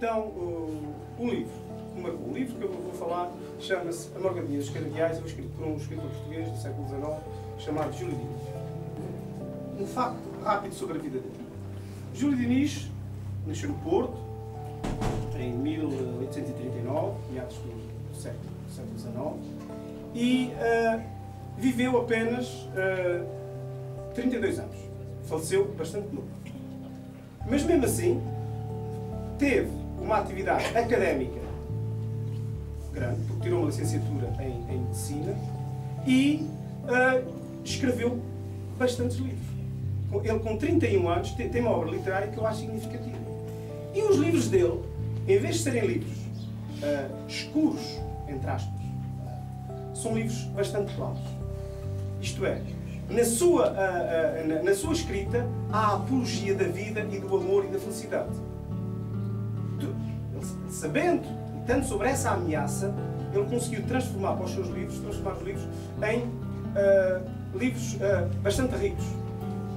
então o livro que marcou. O livro que eu vou falar chama-se A Morgadinha dos Cardeais, escrito por um escritor português do século XIX, chamado Júlio Diniz. Um facto rápido sobre a vida dele. Júlio Diniz nasceu no Porto, em 1839, meados do século XIX, e viveu apenas 32 anos. Faleceu bastante novo. Mas mesmo assim, teve uma atividade académica grande, porque tirou uma licenciatura em Medicina, e escreveu bastantes livros. Ele, com 31 anos, tem uma obra literária que eu acho significativa. E os livros dele, em vez de serem livros escuros, entre aspas, são livros bastante claros. Isto é, na sua escrita há a apologia da vida e do amor e da felicidade. Sabendo e tanto sobre essa ameaça, ele conseguiu transformar para os seus livros, transformar os livros em livros bastante ricos,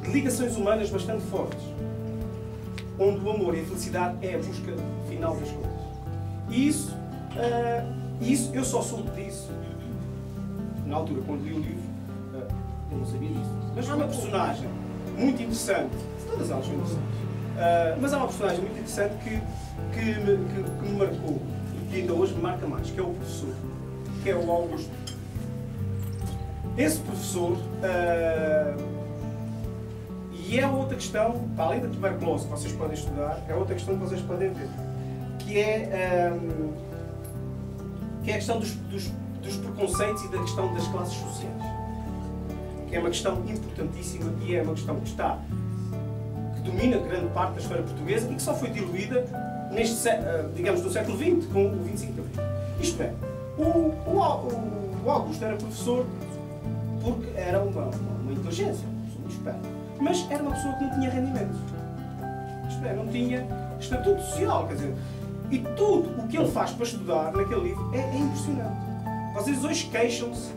de ligações humanas bastante fortes, onde o amor e a felicidade é a busca final das coisas. E isso eu só soube disso na altura, quando li o livro, eu não sabia disso. Mas há uma personagem muito interessante, todas elas são interessantes, mas há uma personagem muito interessante que me marcou e que ainda hoje me marca mais, que é o professor, que é o Augusto. Esse professor, e é outra questão, para além da tuberculose que vocês podem estudar, é outra questão que vocês podem ver, que é a questão dos preconceitos e da questão das classes sociais, que é uma questão importantíssima e é uma questão que domina grande parte da esfera portuguesa e que só foi diluída digamos, no século XX, com o 25 de Abril. Isto é, o Augusto era professor porque era uma inteligência, uma pessoa muito esperta, mas era uma pessoa que não tinha rendimentos. Isto é, não tinha estatuto social, quer dizer, e tudo o que ele faz para estudar naquele livro é impressionante. Vocês hoje queixam-se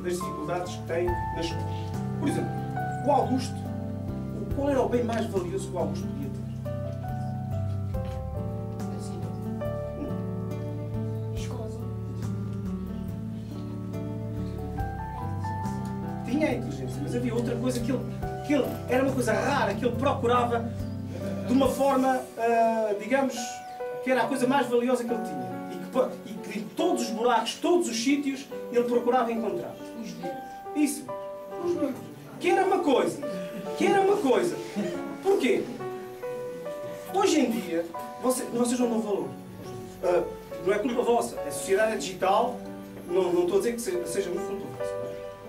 das dificuldades que têm na escola. Por exemplo, o Augusto, qual era o bem mais valioso que o Augusto podia ter? Escola. Tinha a inteligência, mas havia outra coisa que ele era uma coisa rara, que ele procurava de uma forma, digamos, que era a coisa mais valiosa que ele tinha. E que em todos os buracos, todos os sítios, ele procurava encontrar. Os livros. Isso. Os livros. Que era uma coisa. Porquê? Hoje em dia, vocês não dão valor. Não é culpa vossa. A sociedade é digital. Não estou a dizer que seja muito culpa vossa.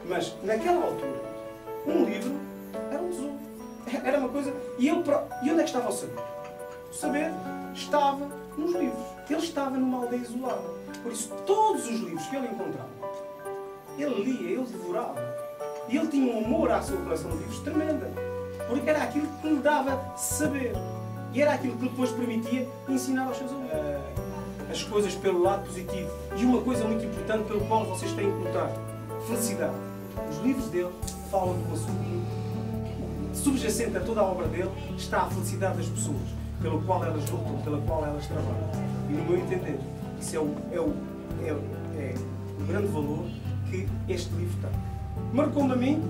Mas, naquela altura, um livro era um tesouro. Era uma coisa... E onde é que estava o saber? O saber estava nos livros. Ele estava numa aldeia isolada. Por isso, todos os livros que ele encontrava, ele lia, ele devorava. E ele tinha um amor à sua coleção de livros tremenda. Porque era aquilo que lhe dava saber. E era aquilo que depois permitia ensinar aos seus alunos. As coisas pelo lado positivo. E uma coisa muito importante pelo qual vocês têm que lutar. Felicidade. Os livros dele falam de uma subjacente a toda a obra dele está a felicidade das pessoas, pelo qual elas lutam, pela qual elas trabalham. E no meu entender, isso é o grande valor que este livro tem. Marcou-me a mim,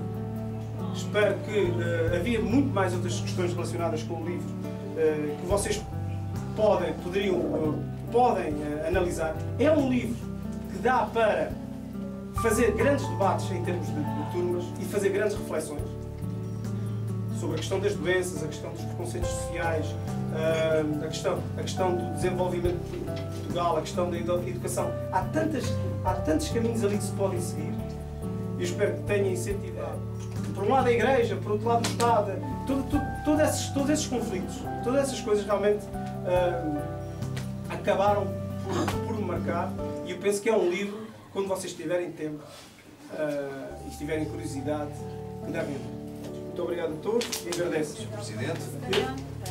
espero que havia muito mais outras questões relacionadas com o livro que vocês podem analisar. É um livro que dá para fazer grandes debates em termos de turmas e fazer grandes reflexões sobre a questão das doenças, a questão dos preconceitos sociais, a questão do desenvolvimento de Portugal, a questão da educação. Há tantos caminhos ali que se podem seguir. Eu espero que tenha incentivado. Por um lado a Igreja, por outro lado o Estado, todos esses conflitos, todas essas coisas realmente acabaram por me marcar, e eu penso que é um livro, quando vocês tiverem tempo e tiverem curiosidade, que devem ler. Muito obrigado a todos e agradeço. Sr. Presidente.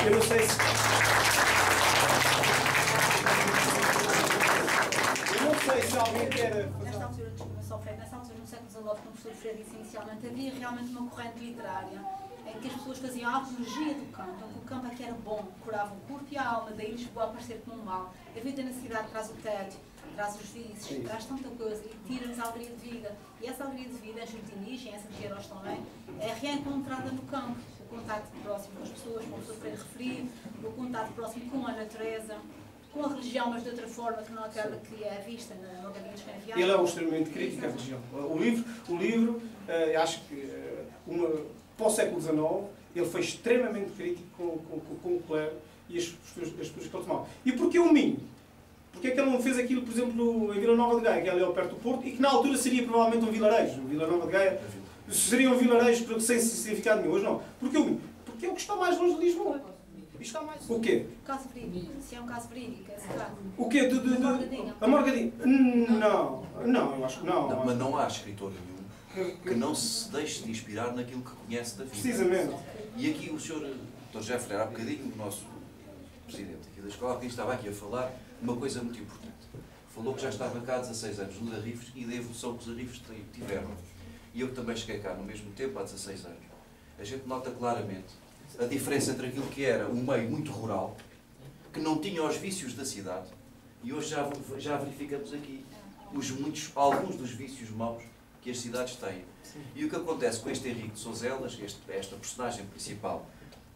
Eu não sei se... Eu não sei se alguém quer... Nesta altura, desculpa, só Fred, nessa altura, no século XIX, como o professor Fred disse inicialmente, havia realmente uma corrente literária em que as pessoas faziam a apologia do campo. Então, o campo é que era bom, curava o corpo e a alma, daí lhes chegou a aparecer como um mal. A vida na cidade traz o tédio, traz os vícios, traz tanta coisa e tira-nos a alegria de vida. E essa alegria de vida, a jardinismo, essa que nós também, é reencontrada no campo. O contato próximo com as pessoas, como o Sr. Freire referiu, o contato próximo com a natureza, com a religião, mas de outra forma que não aquela que é vista na Morgadinha dos Canaviais. Ele é extremamente crítico à religião. O livro acho que para o século XIX, ele foi extremamente crítico com o clero e as pessoas que ele tomava. E porquê o Minho? Porque é que ele não fez aquilo, por exemplo, em Vila Nova de Gaia, que é ali ao perto do Porto, e que na altura seria provavelmente um vilarejo. Vila Nova de Gaia seria um vilarejo sem significado nenhum. Hoje não. Porquê o Minho? Porque é o que está mais longe de Lisboa. Está mais... O quê? Caso verídico. Se é um caso verídico, é esse caso. O quê? A Morgadinha? Não, eu acho que não. Não, mas não há escritor nenhum que não se deixe de inspirar naquilo que conhece da vida. Precisamente. E aqui o Sr. Dr. José Freire, há bocadinho, o nosso presidente aqui da escola, quem estava aqui a falar uma coisa muito importante. Falou que já estava cá há 16 anos no Arrifes e da evolução que os Arrifes tiveram. E eu também cheguei cá no mesmo tempo, há 16 anos. A gente nota claramente a diferença entre aquilo que era um meio muito rural, que não tinha os vícios da cidade, e hoje já verificamos aqui alguns dos vícios maus que as cidades têm. E o que acontece com este Henrique de Souselas, esta personagem principal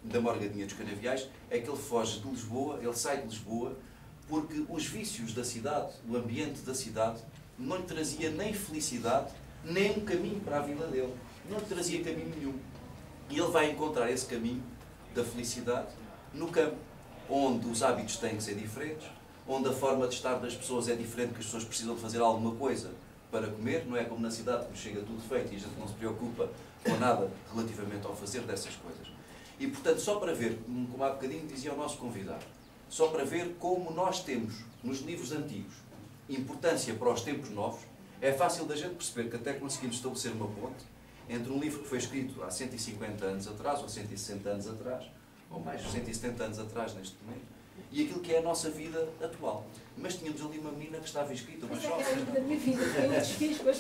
da Morgadinha dos Canaviais, é que ele foge de Lisboa, ele sai de Lisboa, porque os vícios da cidade, o ambiente da cidade, não lhe trazia nem felicidade, nem um caminho para a vila dele. Não lhe trazia caminho nenhum. E ele vai encontrar esse caminho da felicidade no campo, onde os hábitos têm que ser diferentes, onde a forma de estar das pessoas é diferente, que as pessoas precisam de fazer alguma coisa para comer, não é como na cidade que nos chega tudo feito e a gente não se preocupa com nada relativamente ao fazer dessas coisas. E, portanto, só para ver, como há bocadinho dizia o nosso convidado, só para ver como nós temos, nos livros antigos, importância para os tempos novos, é fácil da gente perceber que até conseguimos estabelecer uma ponte entre um livro que foi escrito há 150 anos atrás, ou 160 anos atrás, ou mais, 170 anos atrás neste momento, e aquilo que é a nossa vida atual. Mas tínhamos ali uma menina que estava escrita, uma jovem. Da minha vida, foi outros filhos, mas...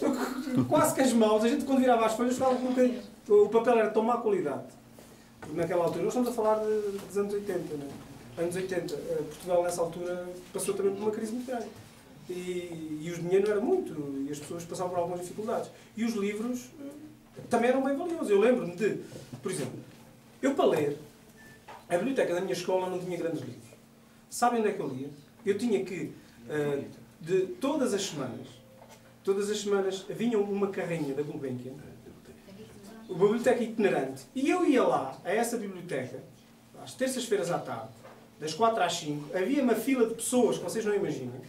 Quase que as mãos, a gente quando virava as folhas, ficava com um bocadinho... O papel era de tão má qualidade. Porque naquela altura, nós estamos a falar dos anos 80, não é? Anos 80. Portugal, nessa altura, passou também por uma crise muito grande. E o dinheiro não era muito, e as pessoas passavam por algumas dificuldades. E os livros também eram bem valiosos. Eu lembro-me de, por exemplo, eu para ler, a biblioteca da minha escola não tinha grandes livros. Sabem onde é que eu lia? Eu tinha que, de todas as semanas vinha uma carrinha da Gulbenkian, uma biblioteca itinerante, e eu ia lá, a essa biblioteca, às terças-feiras à tarde, das 4 às 5, havia uma fila de pessoas que vocês não imaginam,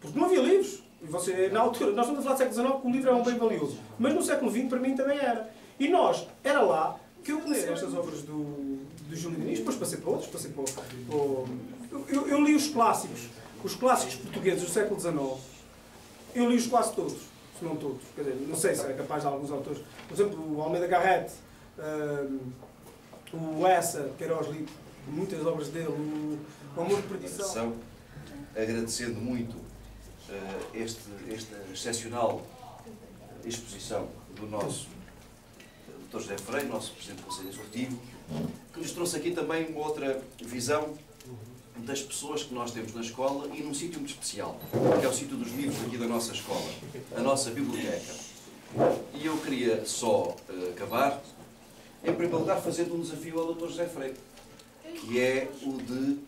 porque não havia livros. E você, na altura, nós estamos a falar do século XIX, que o livro era um bem valioso, mas no século XX para mim também era. E nós, era lá que eu conheci estas obras do Júlio Diniz, depois passei para outros, passei para eu li os clássicos portugueses do século XIX, eu li-os quase todos, se não todos, quer dizer, não sei se é capaz de alguns autores, por exemplo, o Almeida Garrett, o Essa, Queiroz, li muitas obras dele, o Amor de Perdição. Agradecendo muito esta excepcional exposição do nosso Dr. José Freire, nosso Presidente do Conselho Executivo, que nos trouxe aqui também uma outra visão das pessoas que nós temos na escola e num sítio muito especial, que é o sítio dos livros aqui da nossa escola, a nossa biblioteca. E eu queria só acabar, em primeiro lugar, fazendo um desafio ao Dr. José Freire, que é o de,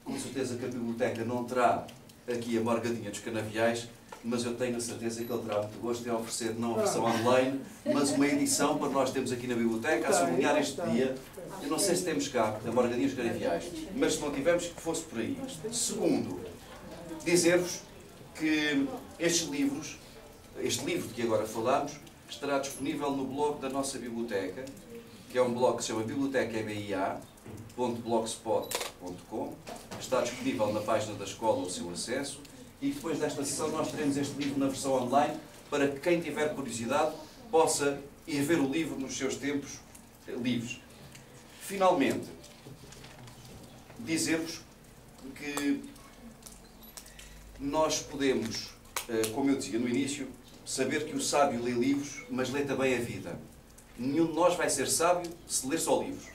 com certeza que a biblioteca não terá aqui a Morgadinha dos Canaviais, mas eu tenho a certeza que ele terá muito gosto em oferecer não a versão online, mas uma edição para nós termos aqui na biblioteca, a sublinhar este dia. Eu não sei se temos cá a Morgadinha dos Canaviais, mas se não tivermos, que fosse por aí. Segundo, dizer-vos que estes livros, este livro de que agora falamos, estará disponível no blog da nossa biblioteca, que é um blog que se chama bibliotecabia.blogspot.com. Está disponível na página da escola o seu acesso. E depois desta sessão nós teremos este livro na versão online para que quem tiver curiosidade possa ir ver o livro nos seus tempos livres. Finalmente, dizer-vos que nós podemos, como eu dizia no início, saber que o sábio lê livros, mas lê também a vida. Nenhum de nós vai ser sábio se ler só livros.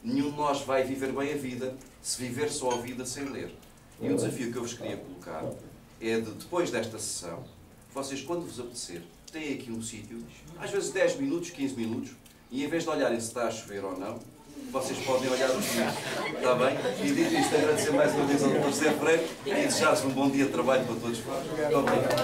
Nenhum de nós vai viver bem a vida se viver só a vida sem ler. E o desafio que eu vos queria colocar é de, depois desta sessão, vocês, quando vos apetecer, têm aqui um sítio, às vezes 10 minutos, 15 minutos, e em vez de olharem se está a chover ou não, vocês podem olhar os vídeos. Está bem? E dito isto, agradecer mais uma vez ao Dr. José Freire e desejar-vos um bom dia de trabalho para todos. Muito obrigado.